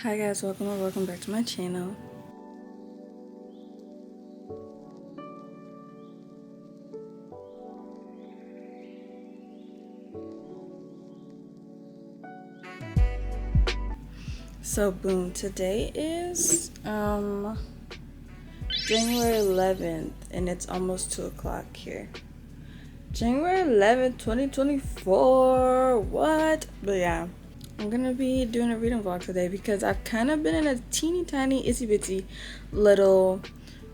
Hi guys, welcome or welcome back to my channel. So boom, today is January 11th and it's almost 2 o'clock here. January 11th, 2024. What? But yeah, I'm gonna be doing a reading vlog today because I've kind of been in a teeny tiny itsy bitsy little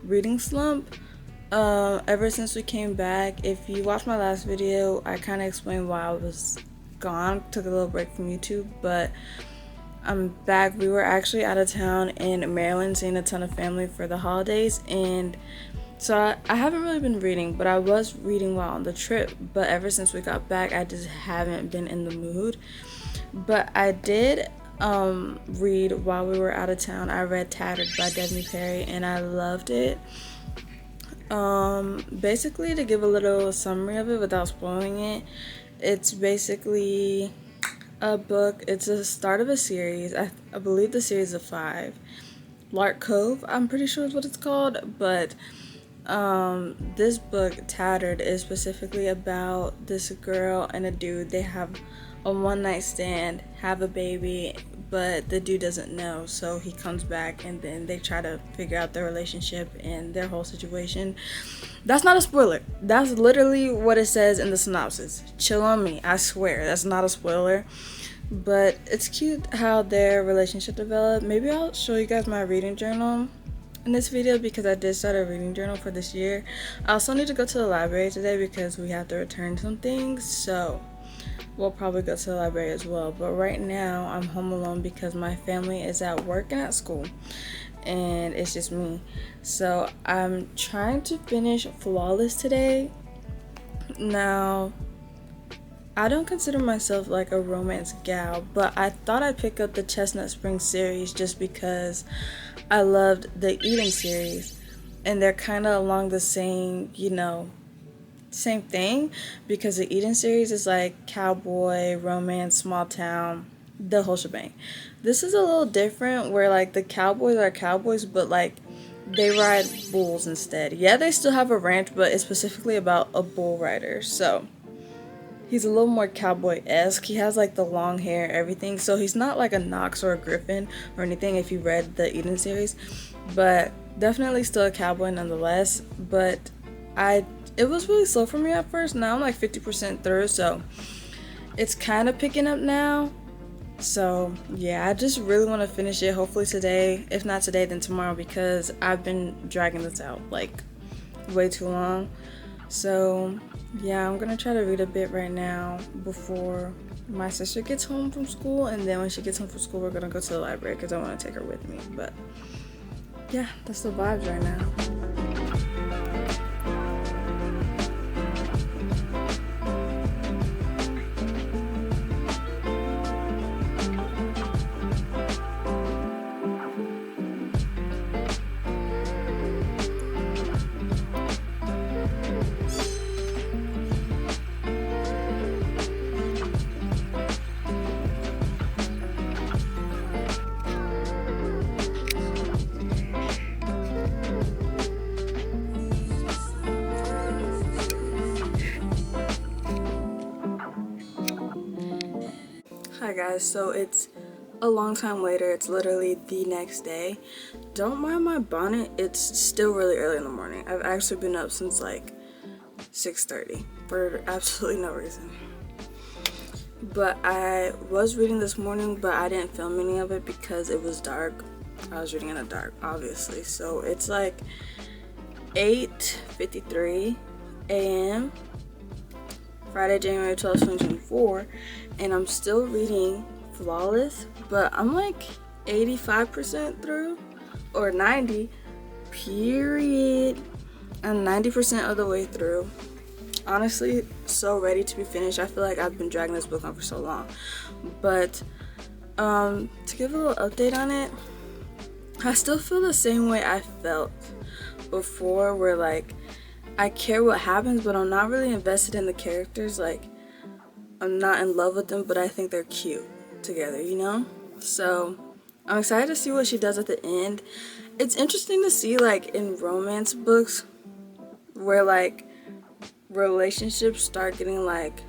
reading slump ever since we came back. If you watched my last video, I kind of explained why I was gone, took a little break from YouTube, but I'm back. We were actually out of town in Maryland seeing a ton of family for the holidays, and so I haven't really been reading, but I was reading while on the trip. But ever since we got back, I just haven't been in the mood. But I did read while we were out of town. I read Tattered by Devney Perry and I loved it. Basically, to give a little summary of it without spoiling it, it's basically a book. It's a start of a series. I believe the series of 5. Lark Cove, I'm pretty sure is what it's called. But this book, Tattered, is specifically about this girl and a dude. They have a one-night stand, have a baby, but the dude doesn't know, so he comes back and then they try to figure out their relationship and their whole situation. That's not a spoiler. That's literally what it says in the synopsis. Chill on me, I swear, that's not a spoiler. But it's cute how their relationship developed. Maybe I'll show you guys my reading journal in this video because I did start a reading journal for this year. I also need to go to the library today because we have to return some things, so we'll probably go to the library as well. But right now I'm home alone because my family is at work and at school and it's just me. So I'm trying to finish Flawless today. Now, I don't consider myself like a romance gal, but I thought I'd pick up the Chestnut Springs series just because I loved the Eden series and they're kind of along the same, same thing, because the Eden series is like cowboy, romance, small town, the whole shebang. This is a little different where like the cowboys are cowboys, but like they ride bulls instead. Yeah, they still have a ranch, but it's specifically about a bull rider. So he's a little more cowboy-esque. He has like the long hair, everything. So he's not like a Knox or a Griffin or anything if you read the Eden series, but definitely still a cowboy nonetheless. But it was really slow for me at first. Now I'm like 50% through, so it's kind of picking up now. So yeah, I just really want to finish it, hopefully today. If not today, then tomorrow, because I've been dragging this out like way too long. So yeah, I'm gonna try to read a bit right now before my sister gets home from school, and then when she gets home from school we're gonna go to the library because I want to take her with me. But yeah, that's the vibes right now. Hi guys, so it's a long time later. It's literally the next day. Don't mind my bonnet, it's still really early in the morning. I've actually been up since like 6:30 for absolutely no reason. But I was reading this morning, but I didn't film any of it because it was dark. I was reading in the dark, obviously. So it's like 8:53 a.m. Friday, January 12th, 2024, and I'm still reading Flawless, but I'm like 85% through, or 90, period. I'm 90% of the way through. Honestly, so ready to be finished. I feel like I've been dragging this book on for so long. But to give a little update on it, I still feel the same way I felt before, where like I care what happens, but I'm not really invested in the characters. Like, I'm not in love with them, but I think they're cute together, So I'm excited to see what she does at the end. It's interesting to see, like, in romance books where, like, relationships start getting, like,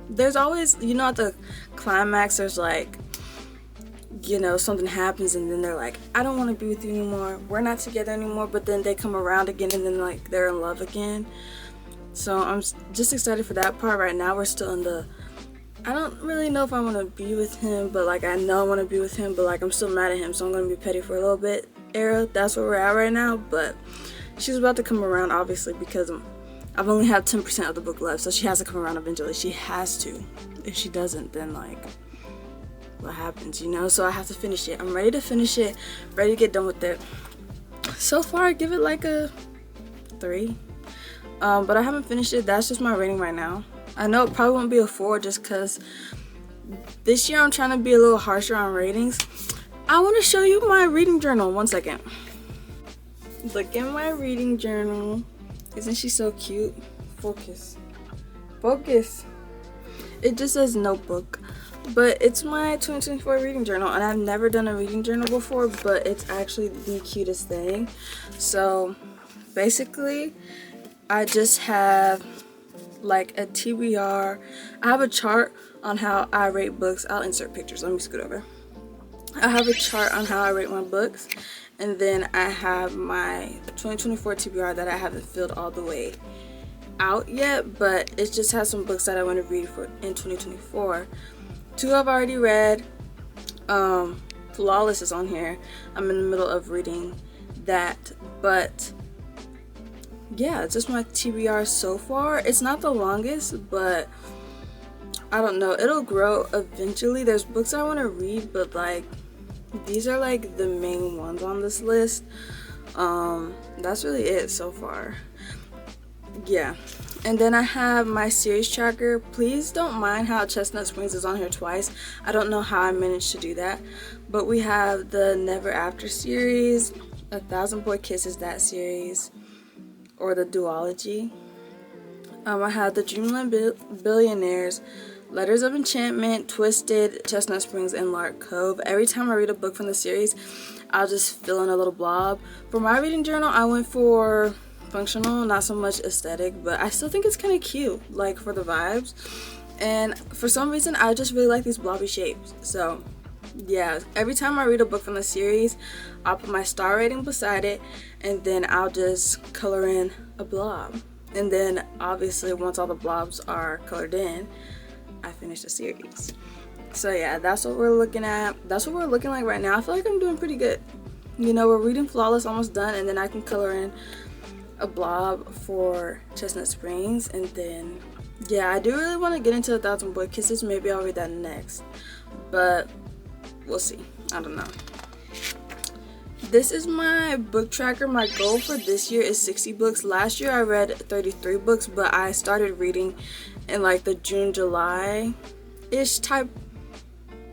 there's always, you know, at the climax, there's, like, you know, something happens and then they're like, I don't want to be with you anymore, we're not together anymore, but then they come around again and then, like, they're in love again. So I'm just excited for that part. Right now we're still in the, I don't really know if I want to be with him, but, like, I know I want to be with him, but, like, I'm still mad at him, so I'm going to be petty for a little bit era. That's where we're at right now. But she's about to come around, obviously, because I've only had 10% of the book left, so she has to come around eventually. She has to. If she doesn't, then, like, what happens, you know? So I have to finish it. I'm ready to finish it, ready to get done with it. So far, I give it like a 3. But I haven't finished it. That's just my rating right now. I know it probably won't be a 4 just because this year I'm trying to be a little harsher on ratings. I want to show you my reading journal. One second. Look at my reading journal. Isn't she so cute? Focus. Focus. It just says notebook. But it's my 2024 reading journal, and I've never done a reading journal before, but it's actually the cutest thing. So basically, I just have like a TBR. I have a chart on how I rate books. I'll insert pictures. Let me scoot over. I have a chart on how I rate my books, and then I have my 2024 TBR that I haven't filled all the way out yet, but it just has some books that I want to read for in 2024. 2 I've already read. Flawless is on here. I'm in the middle of reading that, but yeah, it's just my TBR so far. It's not the longest, but I don't know, it'll grow eventually. There's books I want to read, but, like, these are, like, the main ones on this list. That's really it so far. Yeah. And then I have my series tracker. Please don't mind how Chestnut Springs is on here twice. I don't know how I managed to do that. But we have the Never After series, 1,000 Boy Kisses, that series, or the duology. I have the Dreamland Billionaires, Letters of Enchantment, Twisted, Chestnut Springs, and Lark Cove. Every time I read a book from the series, I'll just fill in a little blob. For my reading journal, I went for functional, not so much aesthetic, but I still think it's kind of cute, like, for the vibes. And for some reason, I just really like these blobby shapes. So yeah, every time I read a book from the series, I'll put my star rating beside it, and then I'll just color in a blob. And then obviously once all the blobs are colored in, I finish the series. So yeah, that's what we're looking at. That's what we're looking like right now. I feel like I'm doing pretty good. You know, we're reading Flawless almost done, and then I can color in a blob for Chestnut Springs. And then yeah, I do really want to get into 1,000 Boy Kisses. Maybe I'll read that next, but we'll see. I don't know. This is my book tracker. My goal for this year is 60 books. Last year I read 33 books, but I started reading in, like, the June, July-ish type,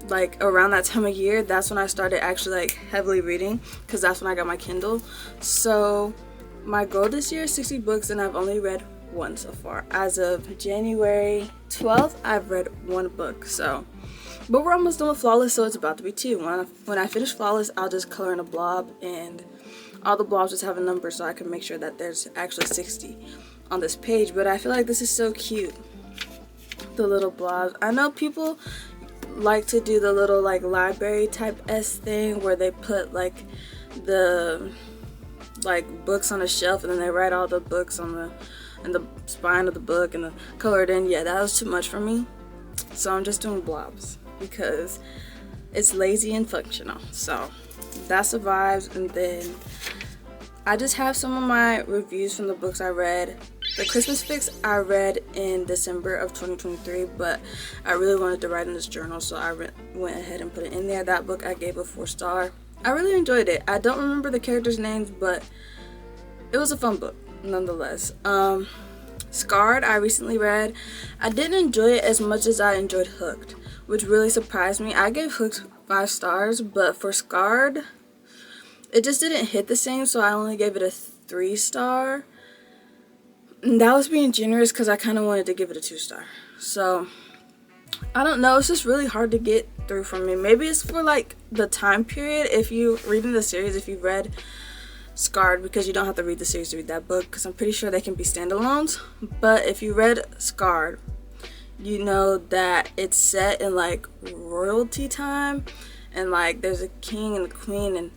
like, around that time of year. That's when I started actually, like, heavily reading, because that's when I got my Kindle. So my goal this year is 60 books, and I've only read 1 so far. As of January 12th, I've read 1 book. So, but we're almost done with Flawless, so it's about to be 2. When I finish Flawless, I'll just color in a blob, and all the blobs just have a number, so I can make sure that there's actually 60 on this page. But I feel like this is so cute, the little blobs. I know people like to do the little, like, library type S thing where they put, like, the, like, books on a shelf, and then they write all the books on the spine of the book and color it in. Yeah, that was too much for me, so I'm just doing blobs because it's lazy and functional. So that's the vibes. And then I just have some of my reviews from the books I read. The Christmas Fix I read in December of 2023, but I really wanted to write in this journal, so I went ahead and put it in there. That book I gave a 4-star. I really enjoyed it. I don't remember the characters' names, but it was a fun book nonetheless. Scarred I recently read. I didn't enjoy it as much as I enjoyed Hooked, which really surprised me. I gave Hooked 5 stars, but for Scarred, it just didn't hit the same, so I only gave it a 3-star. And that was being generous because I kind of wanted to give it a 2-star. So I don't know, it's just really hard to get through for me. Maybe it's for like the time period. If you reading the series, if you read Scarred, because you don't have to read the series to read that book, because I'm pretty sure they can be standalones. But if you read Scarred, you know that it's set in like royalty time, and like there's a king and a queen and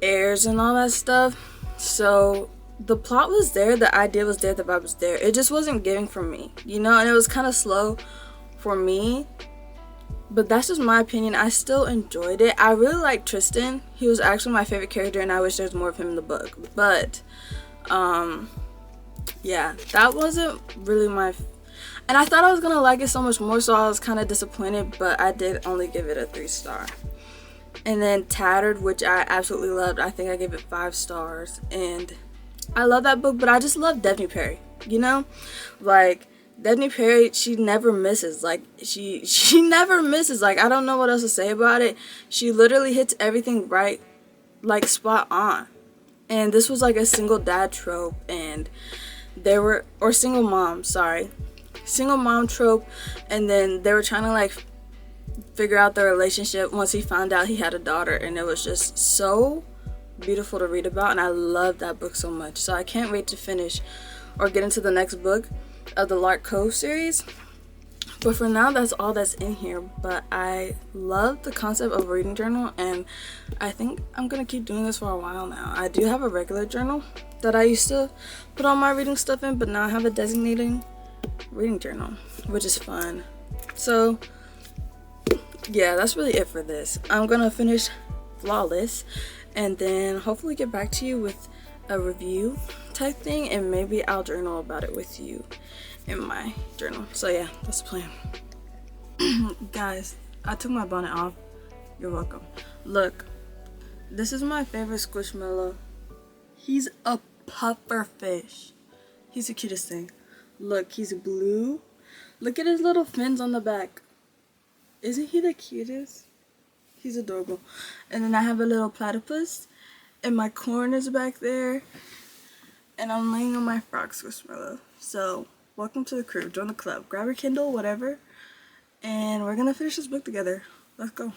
heirs and all that stuff. So the plot was there, the idea was there, the vibe was there. It just wasn't giving for me, you know, and it was kind of slow for me. But that's just my opinion. I still enjoyed it. I really like Tristan. He was actually my favorite character, and I wish there's more of him in the book. But yeah, that wasn't really my and I thought I was gonna like it so much more, so I was kind of disappointed, but I did only give it a 3-star. And then Tattered, which I absolutely loved, I think I gave it 5 stars. And I love that book, but I just love Daphne Perry, you know? Like, Daphne Perry, she never misses. Like, she never misses. Like, I don't know what else to say about it. She literally hits everything right, like, spot on. And this was like a single dad trope, and single mom, sorry. Single mom trope, and then they were trying to like figure out their relationship once he found out he had a daughter, and it was just so beautiful to read about, and I love that book so much. So I can't wait to finish or get into the next book of the Lark Cove series. But for now, that's all that's in here. But I love the concept of a reading journal, and I think I'm gonna keep doing this for a while now. I do have a regular journal that I used to put all my reading stuff in, but now I have a designated reading journal, which is fun. So yeah, that's really it for this. I'm gonna finish Flawless and then hopefully get back to you with a review type thing, and maybe I'll journal about it with you in my journal. So yeah, that's the plan. Guys, I took my bonnet off. You're welcome. Look, this is my favorite Squishmallow. He's a puffer fish. He's the cutest thing. Look, he's blue. Look at his little fins on the back. Isn't he the cutest? He's adorable. And then I have a little platypus, and my corn is back there, and I'm laying on my frog Squishmallow. So welcome to the crew. Join the club. Grab your Kindle, whatever, and we're gonna finish this book together. Let's go.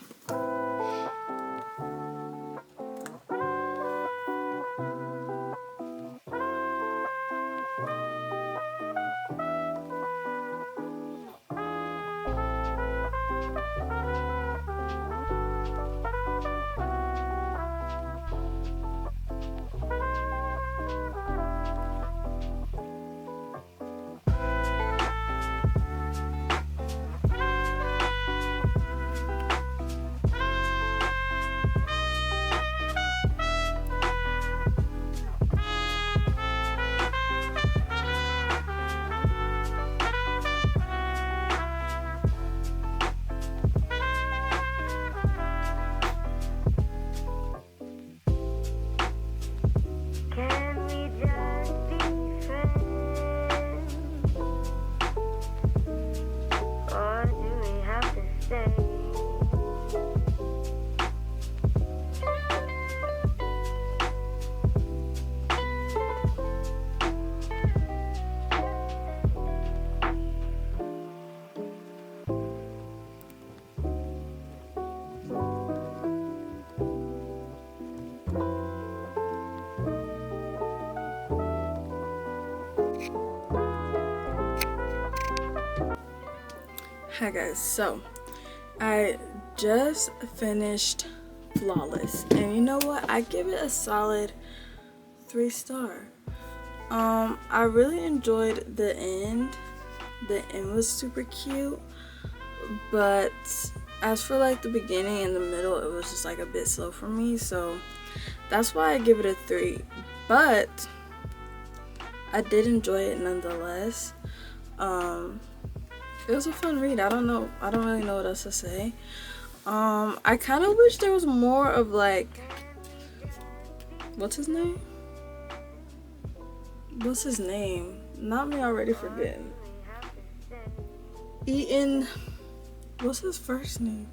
Hi guys, so I just finished Flawless, and you know what, I give it a solid 3-star. I really enjoyed the end. The end was super cute, but as for like the beginning and the middle, it was just like a bit slow for me, so that's why I give it a 3. But I did enjoy it nonetheless. It was a fun read. I don't really know what else to say. I kind of wish there was more of like, what's his name? Not me already forgetting. Eaton, what's his first name?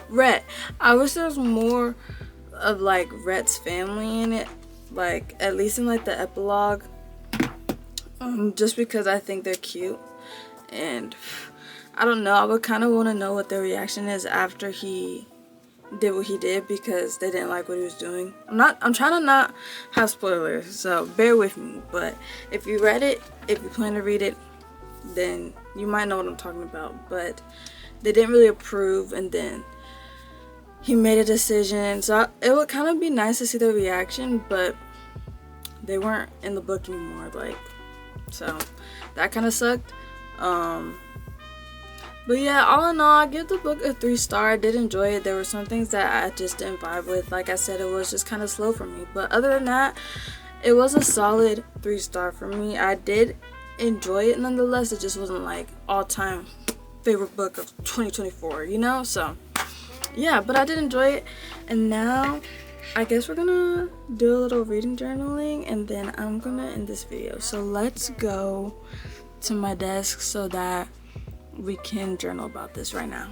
Rhett. I wish there was more of like Rhett's family in it, like at least in like the epilogue. Just because I think they're cute, and I don't know. I would kind of want to know what their reaction is after he did what he did, because they didn't like what he was doing. I'm trying to not have spoilers, so bear with me. But if you read it, if you plan to read it, then you might know what I'm talking about. But they didn't really approve, and then he made a decision. So it would kind of be nice to see their reaction, but they weren't in the book anymore. Like, so that kind of sucked. But yeah, all in all, I give the book a 3-star. I did enjoy it. There were some things that I just didn't vibe with. Like I said, it was just kind of slow for me. But other than that, it was a solid 3-star for me. I did enjoy it nonetheless. It just wasn't like all-time favorite book of 2024, you know? So yeah, but I did enjoy it. And now I guess we're gonna do a little reading journaling, and then I'm gonna end this video. So let's go to my desk so that we can journal about this right now.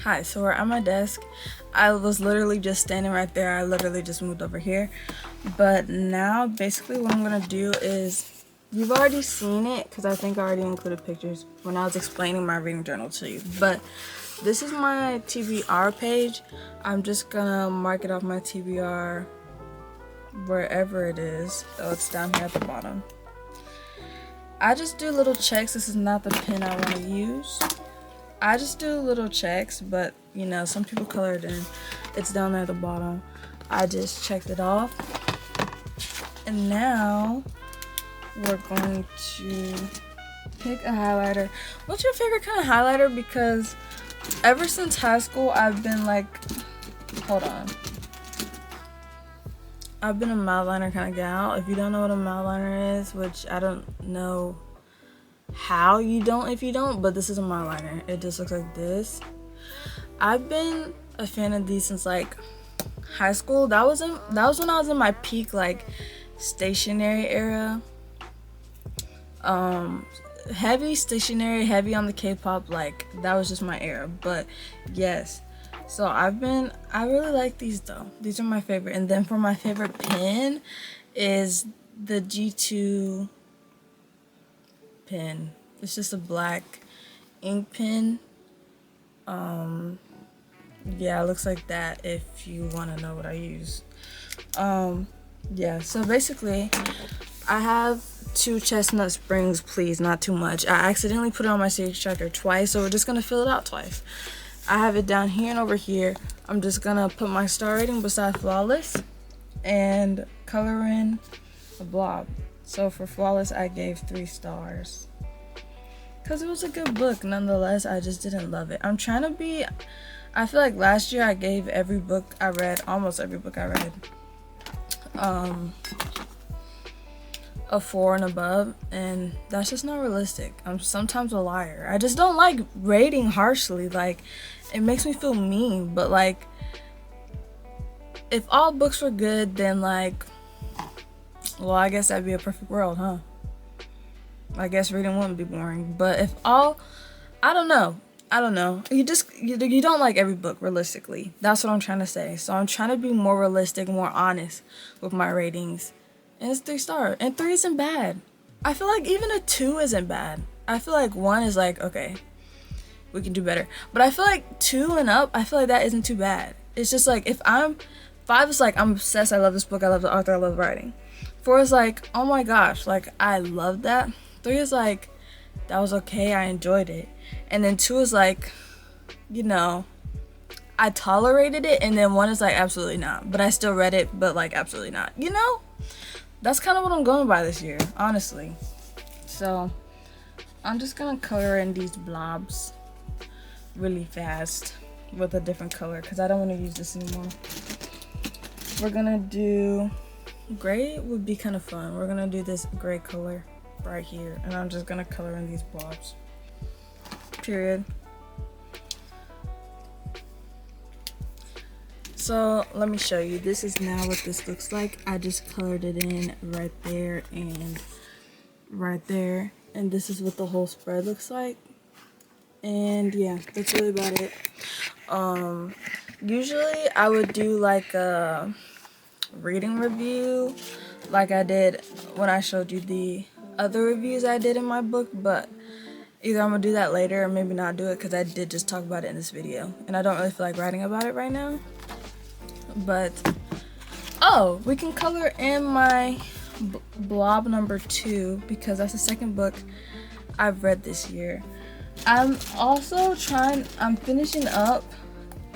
Hi, so we're at my desk. I was literally just standing right there. I literally just moved over here. But now basically what I'm gonna do is, you've already seen it because I think I already included pictures when I was explaining my reading journal to you. But this is my TBR page. I'm just gonna mark it off my TBR wherever it is. Oh, it's down here at the bottom. I just do little checks. This is not the pen I want to use. I just do little checks, but you know, some people color it in. It's down there at the bottom. I just checked it off. And now we're going to pick a highlighter. What's your favorite kind of highlighter? Because ever since high school, I've been like, hold on. I've been a mild liner kind of gal. If you don't know what a mild liner is, which I don't know how you don't if you don't, but this is a mild liner. It just looks like this. I've been a fan of these since like high school. That was when I was in my peak like stationery era. Heavy stationery, heavy on the K-pop, like that was just my era. But yes. So I really like these though. These are my favorite. And then for my favorite pen is the G2 pen. It's just a black ink pen. Yeah, it looks like that if you want to know what I use. Yeah, so basically I have 2 chestnut springs, please, not too much. I accidentally put it on my series tracker twice, so we're just gonna fill it out twice. I have it down here and over here. I'm just gonna put my star rating beside Flawless and color in a blob. So for Flawless, I gave 3 stars. Because it was a good book, nonetheless, I just didn't love it. I feel like last year I gave every book I read, almost every book I read, a 4 and above, and that's just not realistic. I'm sometimes a liar. I just don't like rating harshly. Like, it makes me feel mean. But like, if all books were good, then like, well, I guess that'd be a perfect world, huh? I guess reading wouldn't be boring. But if all, I don't know. You don't like every book realistically. That's what I'm trying to say. So I'm trying to be more realistic, more honest with my ratings. And it's 3 stars. And 3 isn't bad. I feel like even a 2 isn't bad. I feel like 1 is like, okay, we can do better. But I feel like 2 and up, I feel like that isn't too bad. It's just like, 5 is like, I'm obsessed, I love this book, I love the author, I love writing. 4 is like, oh my gosh, like, I love that. 3 is like, that was okay, I enjoyed it. And then 2 is like, you know, I tolerated it. And then 1 is like, absolutely not. But I still read it, but like, absolutely not. You know? That's kind of what I'm going by this year, honestly. So I'm just gonna color in these blobs really fast with a different color because I don't want to use this anymore. We're gonna do gray. Would be kind of fun. We're gonna do this gray color right here, and I'm just gonna color in these blobs. Period. So let me show you. This is now what this looks like. I just colored it in right there and right there. And this is what the whole spread looks like. And yeah, that's really about it. Usually I would do like a reading review like I did when I showed you the other reviews I did in my book. But Either I'm gonna do that later or maybe not do it because I did just talk about it in this video. And I don't really feel like writing about it right now. But, oh, we can color in my blob number 2 because that's the second book I've read this year. I'm finishing up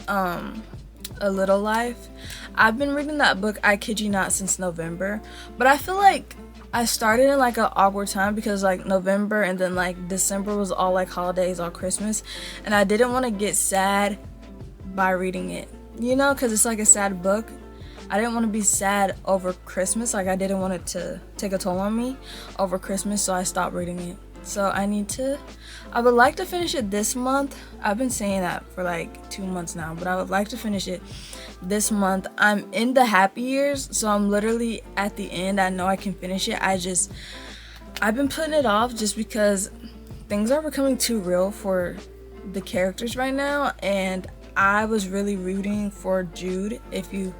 A Little Life. I've been reading that book, I kid you not, since November, but I feel like I started in like an awkward time because like November and then like December was all like holidays, all Christmas, and I didn't want to get sad by reading it, you know, because it's like a sad book. I didn't want to be sad over Christmas, like I didn't want it to take a toll on me over Christmas, so I stopped reading it. So I would like to finish it this month. I've been saying that for like 2 months now, but I would like to finish it this month. I'm in the happy years, so I'm literally at the end. I know I can finish it. I've been putting it off just because things are becoming too real for the characters right now, and I was really rooting for Jude. If you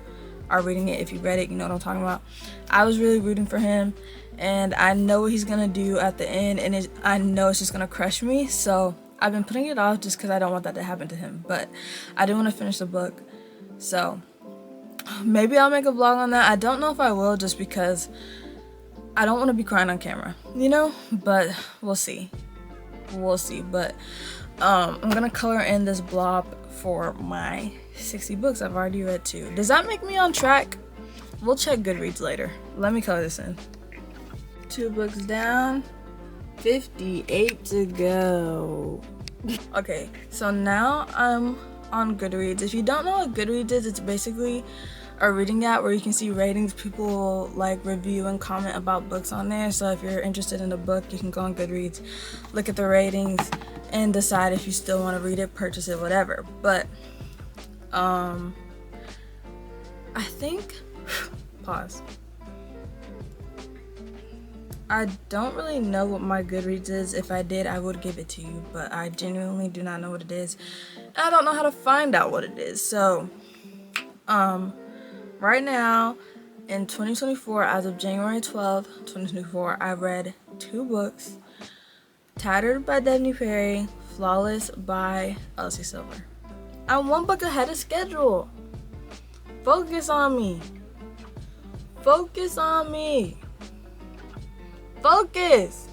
are reading it, if you read it, you know what I'm talking about. I was really rooting for him, and I know what he's gonna do at the end, and I know it's just gonna crush me, so I've been putting it off just because I don't want that to happen to him, but I do want to finish the book, so maybe I'll make a vlog on that. I don't know if I will, just because I don't want to be crying on camera, you know, but we'll see, but I'm gonna color in this blob for my 60 books. I've already read 2. Does that make me on track? We'll check Goodreads later. Let me color this in. 2 books down, 58 to go. Okay, so now I'm on Goodreads. If you don't know what Goodreads is, it's basically a reading app where you can see ratings. People like review and comment about books on there. So if you're interested in a book, you can go on Goodreads, look at the ratings, and decide if you still want to read it, purchase it, whatever. But I think pause. I don't really know what my Goodreads is. If I did, I would give it to you, but I genuinely do not know what it is. I don't know how to find out what it is. So right now in 2024, as of January 12th, 2024, I read 2 books: Tattered by Debney Perry, Flawless by Elsie Silver. I'm 1 book ahead of schedule. Focus on me. Focus on me. Focus.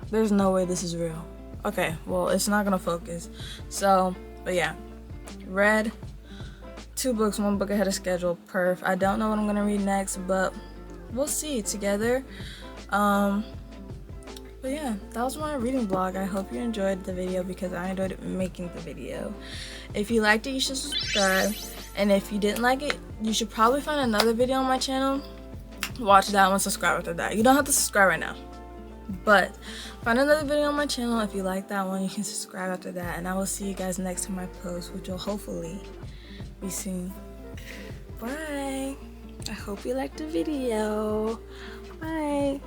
There's no way this is real. Okay, well, it's not gonna focus. So, but yeah, read 2 books, 1 book ahead of schedule. Perf. I don't know what I'm gonna read next, but we'll see together. But yeah, that was my reading vlog. I hope you enjoyed the video because I enjoyed making the video. If you liked it, you should subscribe. And if you didn't like it, you should probably find another video on my channel. Watch that one, subscribe after that. You don't have to subscribe right now, but find another video on my channel. If you like that one, you can subscribe after that. And I will see you guys next time I post, which will hopefully be soon. Bye. I hope you liked the video. Bye.